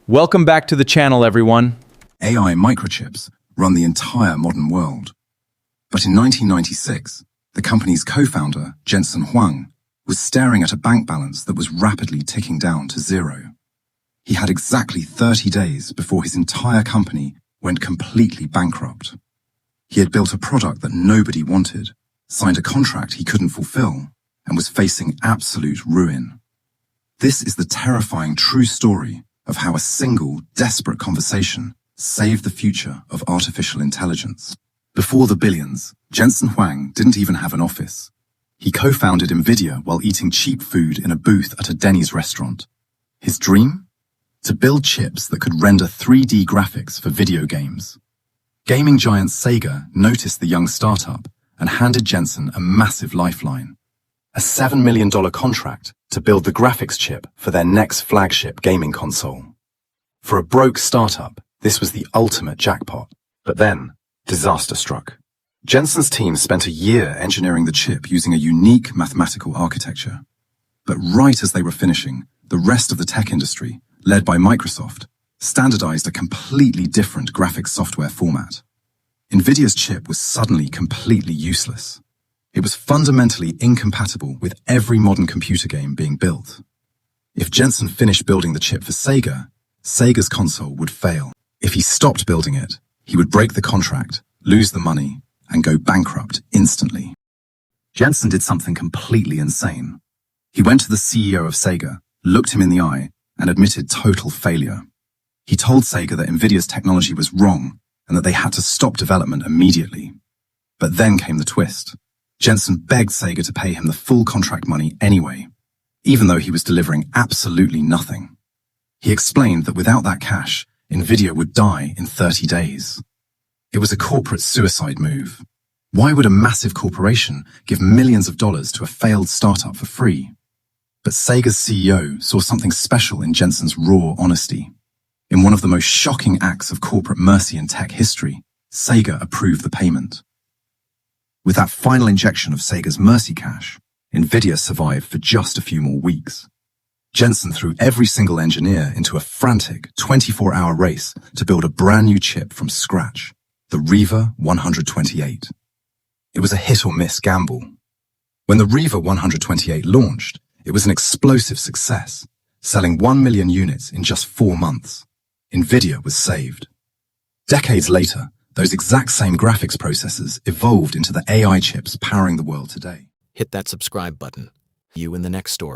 Welcome back to the channel, everyone. AI microchips run the entire modern world. But in 1996, the company's co-founder, Jensen Huang, was staring at a bank balance that was rapidly ticking down to zero. He had exactly 30 days before his entire company went completely bankrupt. He had built a product that nobody wanted, signed a contract he couldn't fulfill, and was facing absolute ruin. This is the terrifying true story of how a single, desperate conversation saved the future of artificial intelligence. Before the billions, Jensen Huang didn't even have an office. He co-founded NVIDIA while eating cheap food in a booth at a Denny's restaurant. His dream? To build chips that could render 3D graphics for video games. Gaming giant Sega noticed the young startup and handed Jensen a massive lifeline. A $7 million contract to build the graphics chip for their next flagship gaming console. For a broke startup, this was the ultimate jackpot. But then, disaster struck. Jensen's team spent a year engineering the chip using a unique mathematical architecture. But right as they were finishing, the rest of the tech industry, led by Microsoft, standardized a completely different graphics software format. NVIDIA's chip was suddenly completely useless. It was fundamentally incompatible with every modern computer game being built. If Jensen finished building the chip for Sega, Sega's console would fail. If he stopped building it, he would break the contract, lose the money, and go bankrupt instantly. Jensen did something completely insane. He went to the CEO of Sega, looked him in the eye, and admitted total failure. He told Sega that NVIDIA's technology was wrong and that they had to stop development immediately. But then came the twist. Jensen begged Sega to pay him the full contract money anyway, even though he was delivering absolutely nothing. He explained that without that cash, NVIDIA would die in 30 days. It was a corporate suicide move. Why would a massive corporation give millions of dollars to a failed startup for free? But Sega's CEO saw something special in Jensen's raw honesty. In one of the most shocking acts of corporate mercy in tech history, Sega approved the payment. With that final injection of Sega's mercy cash, NVIDIA survived for just a few more weeks. Jensen threw every single engineer into a frantic 24-hour race to build a brand new chip from scratch, the Riva 128. It was a hit-or-miss gamble. When the Riva 128 launched, it was an explosive success, selling 1 million units in just 4 months. NVIDIA was saved. Decades later, those exact same graphics processors evolved into the AI chips powering the world today. Hit that subscribe button. You in the next story.